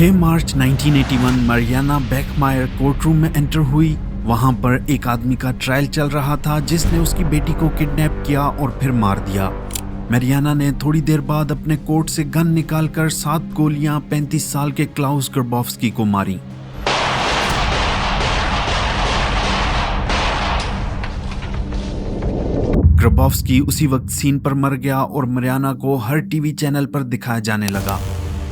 6 मार्च 1981 Mariana बेकमायर courtroom में enter हुई। वहां पर एक आदमी का ट्रायल चल रहा था जिसने उसकी बेटी को किडनैप किया और फिर मार दिया। मरियाना ने थोड़ी देर बाद अपने कोट से गन निकालकर 7 गोलियां 35 साल के क्लाउस ग्रबोव्स्की को मारी। ग्रबोव्स्की उसी वक्त सीन पर मर गया और मरियाना को हर टीवी चैनल पर दिखाया जाने लगा।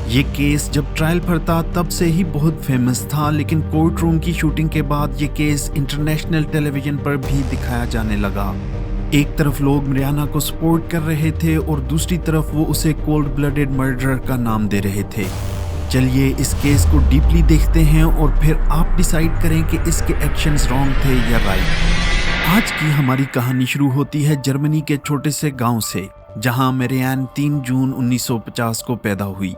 ये केस जब ट्रायल पर था तब से ही बहुत फेमस था, लेकिन कोर्ट रूम की शूटिंग के बाद ये केस इंटरनेशनल टेलीविजन पर भी दिखाया जाने लगा। एक तरफ लोग मरियाना को सपोर्ट कर रहे थे और दूसरी तरफ वो उसे कोल्ड ब्लडेड मर्डरर का नाम दे रहे थे। चलिए इस केस को डीपली देखते हैं और फिर आप डिसाइड करें कि इसके एक्शंस रॉन्ग थे या राइट। आज की हमारी कहानी शुरू होती है जर्मनी के छोटे से गांव से, जहां मरियाना 3 जून 1950 को पैदा हुई।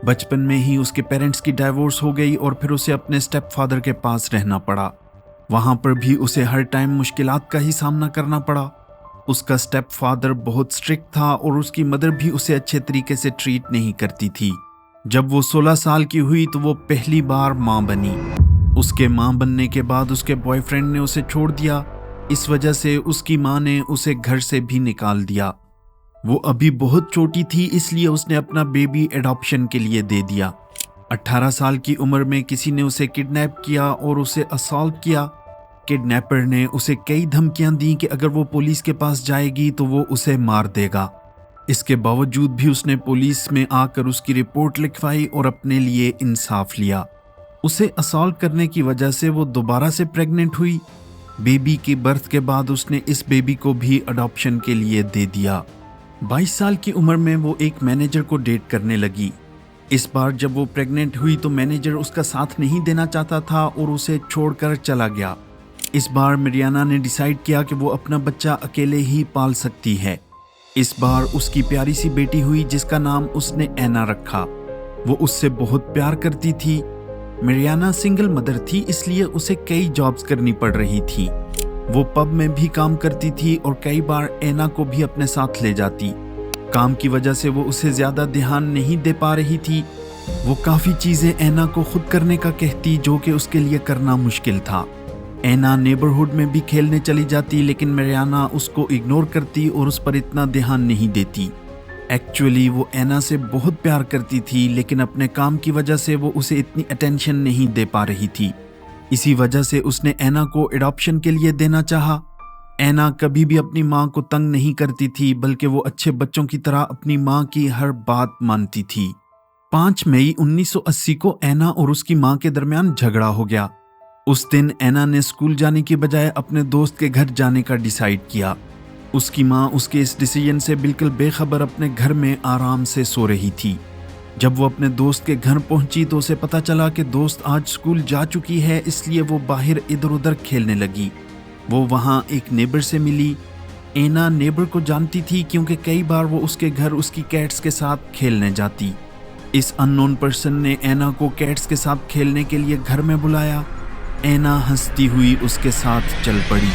बचपन में ही उसके पेरेंट्स की डाइवोर्स हो गई और फिर उसे अपने स्टेप फादर के पास रहना पड़ा। वहां पर भी उसे हर टाइम मुश्किलात का ही सामना करना पड़ा। उसका स्टेप फादर बहुत स्ट्रिक्ट था और उसकी मदर भी उसे अच्छे तरीके से ट्रीट नहीं करती थी। जब वो 16 साल की हुई तो वो पहली बार माँ बनी। उसके माँ बनने के बाद उसके बॉयफ्रेंड ने उसे छोड़ दिया। इस वजह से उसकी माँ ने उसे घर से भी निकाल दिया। वो अभी बहुत छोटी थी, इसलिए उसने अपना बेबी एडॉप्शन के लिए दे दिया। 18 साल की उम्र में किसी ने उसे किडनैप किया और उसे असॉल्ट किया। किडनैपर ने उसे कई धमकियां दी कि अगर वो पुलिस के पास जाएगी तो वो उसे मार देगा। इसके बावजूद भी उसने पुलिस में आकर उसकी रिपोर्ट लिखवाई और अपने लिए इंसाफ लिया। उसे असॉल्ट करने की वजह से वो दोबारा से प्रेग्नेंट हुई। बेबी की बर्थ के बाद उसने इस बेबी को भी अडॉप्शन के लिए दे दिया। 22 साल की उम्र में वो एक मैनेजर को डेट करने लगी। इस बार जब वो प्रेग्नेंट हुई तो मैनेजर उसका साथ नहीं देना चाहता था और उसे छोड़कर चला गया। इस बार मरियाना ने डिसाइड किया कि वो अपना बच्चा अकेले ही पाल सकती है। इस बार उसकी प्यारी सी बेटी हुई जिसका नाम उसने एना रखा। वो उससे बहुत प्यार करती थी। मरियाना सिंगल मदर थी, इसलिए उसे कई जॉब्स करनी पड़ रही थी। वो पब में भी काम करती थी और कई बार एना को भी अपने साथ ले जाती। काम की वजह से वो उसे ज्यादा ध्यान नहीं दे पा रही थी। वो काफी चीजें एना को खुद करने का कहती, जो कि उसके लिए करना मुश्किल था। एना नेबरहुड में भी खेलने चली जाती, लेकिन मरियाना उसको इग्नोर करती और उस पर इतना ध्यान नहीं देती। एक्चुअली वो एना से बहुत प्यार करती थी, लेकिन अपने काम की वजह से वो उसे इतनी अटेंशन नहीं दे पा रही थी। इसी वजह से उसने एना को एडॉप्शन के लिए देना चाहा। एना कभी भी अपनी माँ को तंग नहीं करती थी, बल्कि वो अच्छे बच्चों की तरह अपनी माँ की हर बात मानती थी। 5 मई 1980 को एना और उसकी माँ के दरमियान झगड़ा हो गया। उस दिन एना ने स्कूल जाने की बजाय अपने दोस्त के घर जाने का डिसाइड किया। उसकी माँ उसके इस डिसीजन से बिल्कुल बेखबर अपने घर में आराम से सो रही थी। जब वो अपने दोस्त के घर पहुंची तो उसे पता चला कि दोस्त आज स्कूल जा चुकी है, इसलिए वो बाहर इधर उधर खेलने लगी। वो वहां एक नेबर से मिली। एना नेबर को जानती थी क्योंकि कई बार वो उसके घर उसकी कैट्स के साथ खेलने जाती। इस अननोन पर्सन ने एना को कैट्स के साथ खेलने के लिए घर में बुलाया। एना हंसती हुई उसके साथ चल पड़ी।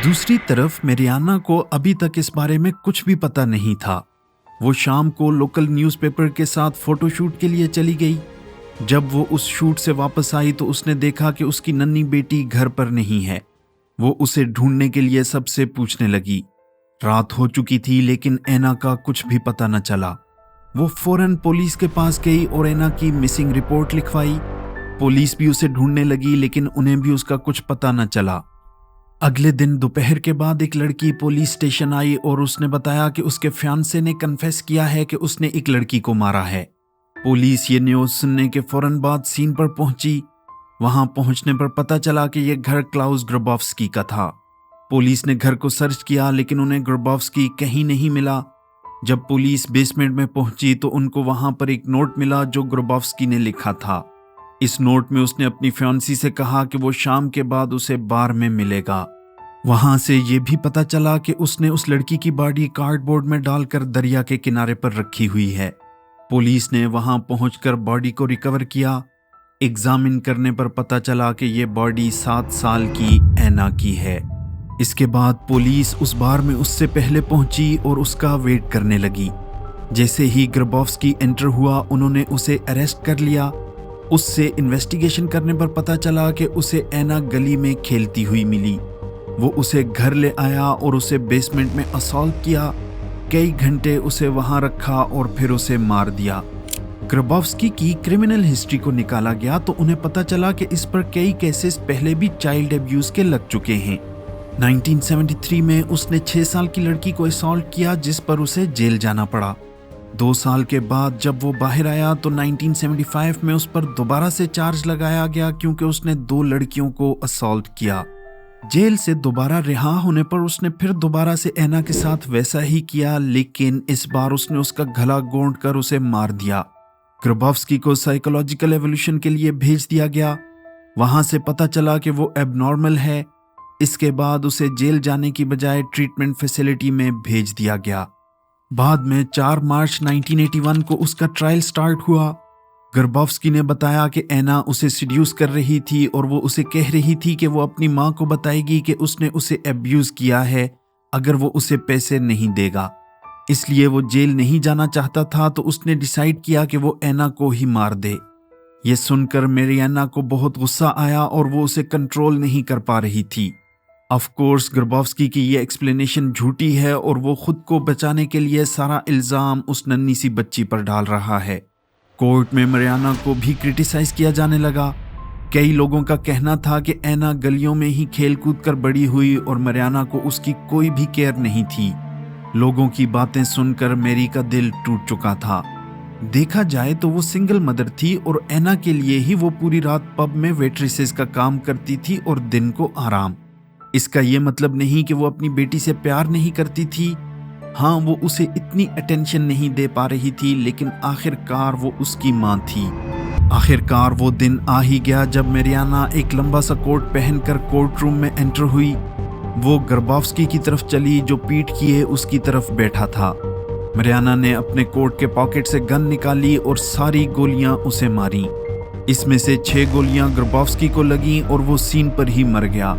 दूसरी तरफ मरियाना को अभी तक इस बारे में कुछ भी पता नहीं था। वो शाम को लोकल न्यूज़पेपर के साथ फोटोशूट के लिए चली गई। जब वो उस शूट से वापस आई तो उसने देखा कि उसकी नन्ही बेटी घर पर नहीं है। वो उसे ढूंढने के लिए सबसे पूछने लगी। रात हो चुकी थी, लेकिन एना का कुछ भी पता न चला। वो फौरन पुलिस के पास गई और एना की मिसिंग रिपोर्ट लिखवाई। पुलिस भी उसे ढूंढने लगी, लेकिन उन्हें भी उसका कुछ पता न चला। अगले दिन दोपहर के बाद एक लड़की पुलिस स्टेशन आई और उसने बताया कि उसके फियांसे ने कन्फेस किया है कि उसने एक लड़की को मारा है। पुलिस ये न्यूज़ सुनने के फौरन बाद सीन पर पहुंची। वहां पहुंचने पर पता चला कि यह घर क्लाउस ग्रबोव्स्की का था। पुलिस ने घर को सर्च किया, लेकिन उन्हें ग्रबोव्स्की कहीं नहीं मिला। जब पुलिस बेसमेंट में पहुंची तो उनको वहां पर एक नोट मिला जो ग्रबोव्स्की ने लिखा था। इस नोट में उसने अपनी फियांसी से कहा कि वो शाम के बाद उसे बार में मिलेगा। वहां से ये भी पता चला कि उसने उस लड़की की बॉडी कार्डबोर्ड में डालकर दरिया के किनारे पर रखी हुई है। पुलिस ने वहां पहुंचकर बॉडी को रिकवर किया। एग्जामिन करने पर पता चला कि ये बॉडी 7 साल की एना की है। इसके बाद पुलिस उस बार में उससे पहले पहुंची और उसका वेट करने लगी। जैसे ही ग्रबोव्स्की एंटर हुआ, उन्होंने उसे अरेस्ट कर लिया। उससे इन्वेस्टिगेशन करने पर पता चला कि उसे ऐना गली में खेलती हुई मिली। वो उसे घर ले आया और उसे बेसमेंट में असॉल्ट किया। कई घंटे उसे वहां रखा और फिर उसे मार दिया। ग्रबोव्स्की की क्रिमिनल हिस्ट्री को निकाला गया तो उन्हें पता चला कि इस पर कई केसेस पहले भी चाइल्ड अब्यूज के लग चुके हैं। 1973 में उसने 6 साल की लड़की को असॉल्ट किया, जिस पर उसे जेल जाना पड़ा। 2 साल के बाद जब वो बाहर आया तो 1975 में उस पर दोबारा से चार्ज लगाया गया क्योंकि उसने 2 लड़कियों को असॉल्ट किया। जेल से दोबारा रिहा होने पर उसने फिर दोबारा से ऐना के साथ वैसा ही किया, लेकिन इस बार उसने उसका गला गोंद कर उसे मार दिया। ग्रबोव्स्की को साइकोलॉजिकल एवोल्यूशन के लिए भेज दिया गया। वहां से पता चला कि वो एबनॉर्मल है। इसके बाद उसे जेल जाने की बजाय ट्रीटमेंट फैसिलिटी में भेज दिया गया। बाद में 4 मार्च 1981 को उसका ट्रायल स्टार्ट हुआ। ग्रबोव्स्की ने बताया कि ऐना उसे सीड्यूस कर रही थी और वो उसे कह रही थी कि वो अपनी मां को बताएगी कि उसने उसे अब्यूज किया है अगर वो उसे पैसे नहीं देगा। इसलिए वो जेल नहीं जाना चाहता था, तो उसने डिसाइड किया कि वो ऐना को ही मार दे। ये सुनकर मैरियाना को बहुत गुस्सा आया और वो उसे कंट्रोल नहीं कर पा रही थी। ऑफ कोर्स ग्रबोव्स्की की ये एक्सप्लेनेशन झूठी है और वो खुद को बचाने के लिए सारा इल्जाम उस नन्ही सी बच्ची पर डाल रहा है। कोर्ट में मैरियाना को भी क्रिटिसाइज किया जाने लगा। कई लोगों का कहना था कि ऐना गलियों में ही खेल कूद कर बड़ी हुई और मैरियाना को उसकी कोई भी केयर नहीं थी। लोगों की बातें सुनकर मैरी का दिल टूट चुका था। देखा जाए तो वो सिंगल मदर थी और ऐना के लिए ही वो पूरी रात पब में वेट्रेसेस का काम करती थी और दिन को आराम। इसका ये मतलब नहीं कि वो अपनी बेटी से प्यार नहीं करती थी। हाँ, वो उसे इतनी अटेंशन नहीं दे पा रही थी, लेकिन आखिरकार वो उसकी माँ थी। आखिरकार वो दिन आ ही गया जब मैरियाना एक लंबा सा कोट पहनकर कोर्ट रूम में एंटर हुई। वो ग्रबोव्स्की की तरफ चली जो पीठ किए उसकी तरफ बैठा था। मैरियाना ने अपने कोट के पॉकेट से गन निकाली और सारी गोलियां उसे मारी। इसमें से 6 गोलियां ग्रबोव्स्की को लगीं और वो सीन पर ही मर गया।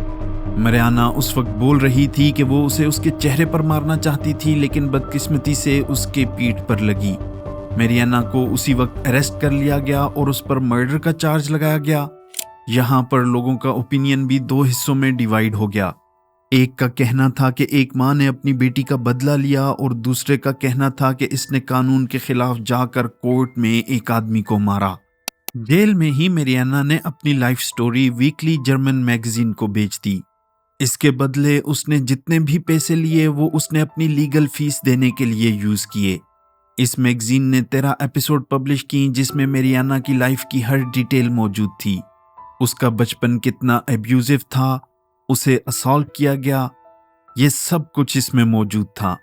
मैरियाना उस वक्त बोल रही थी कि वो उसे उसके चेहरे पर मारना चाहती थी, लेकिन बदकिस्मती से उसके पीठ पर लगी। मैरियाना को उसी वक्त अरेस्ट कर लिया गया और उस पर मर्डर का चार्ज लगाया गया। यहाँ पर लोगों का ओपिनियन भी 2 हिस्सों में डिवाइड हो गया। एक का कहना था कि एक माँ ने अपनी बेटी का बदला लिया और दूसरे का कहना था कि इसने कानून के खिलाफ जाकर कोर्ट में एक आदमी को मारा। जेल में ही मैरियाना ने अपनी life story weekly German magazine को बेच दी। इसके बदले उसने जितने भी पैसे लिए वो उसने अपनी लीगल फीस देने के लिए यूज किए। इस मैगजीन ने 13 एपिसोड पब्लिश की जिसमें मैरियाना की लाइफ की हर डिटेल मौजूद थी। उसका बचपन कितना एब्यूजिव था, उसे असॉल्ट किया गया, ये सब कुछ इसमें मौजूद था।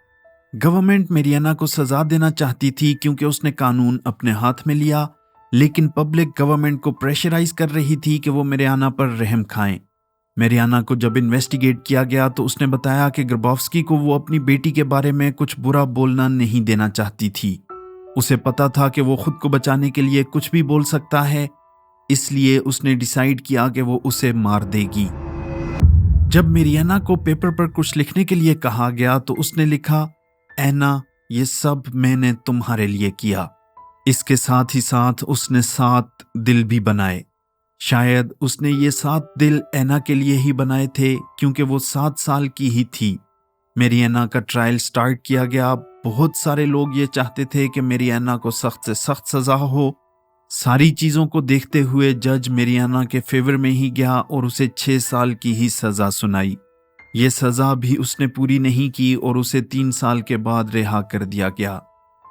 गवर्नमेंट मैरियाना को सजा देना चाहती थी क्योंकि उसने कानून अपने हाथ में लिया, लेकिन पब्लिक गवर्नमेंट को प्रेशराइज कर रही थी कि वो मैरियाना पर रहम खाएं। मैरियाना को जब इन्वेस्टिगेट किया गया तो उसने बताया कि ग्रबोव्स्की को वो अपनी बेटी के बारे में कुछ बुरा बोलना नहीं देना चाहती थी। उसे पता था कि वो खुद को बचाने के लिए कुछ भी बोल सकता है, इसलिए उसने डिसाइड किया कि वो उसे मार देगी। जब मैरियाना को पेपर पर कुछ लिखने के लिए कहा गया तो उसने लिखा, ऐना, ये सब मैंने तुम्हारे लिए किया। इसके साथ ही साथ उसने 7 दिल भी बनाए। शायद उसने ये 7 दिल ऐना के लिए ही बनाए थे क्योंकि वो 7 साल की ही थी। मैरियाना का ट्रायल स्टार्ट किया गया। बहुत सारे लोग ये चाहते थे कि मैरियाना को सख्त से सख्त सजा हो। सारी चीज़ों को देखते हुए जज मैरियाना के फेवर में ही गया और उसे 6 साल की ही सज़ा सुनाई। ये सज़ा भी उसने पूरी नहीं की और उसे 3 साल के बाद रिहा कर दिया गया।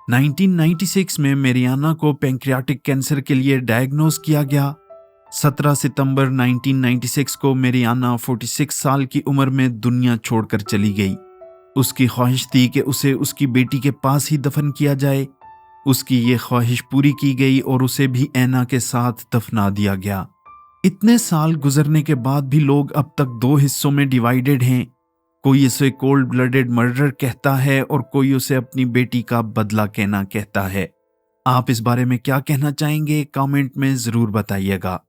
1996 में मैरियाना को पैंक्रियाटिक कैंसर के लिए डायग्नोज किया गया। 17 सितंबर 1996 को मैरियाना 46 साल की उम्र में दुनिया छोड़कर चली गई। उसकी ख्वाहिश थी कि उसे उसकी बेटी के पास ही दफन किया जाए। उसकी ये ख्वाहिश पूरी की गई और उसे भी ऐना के साथ दफना दिया गया। इतने साल गुजरने के बाद भी लोग अब तक 2 हिस्सों में डिवाइडेड हैं। कोई इसे कोल्ड ब्लडेड मर्डर कहता है और कोई उसे अपनी बेटी का बदला कहना कहता है। आप इस बारे में क्या कहना चाहेंगे? कमेंट में ज़रूर बताइएगा।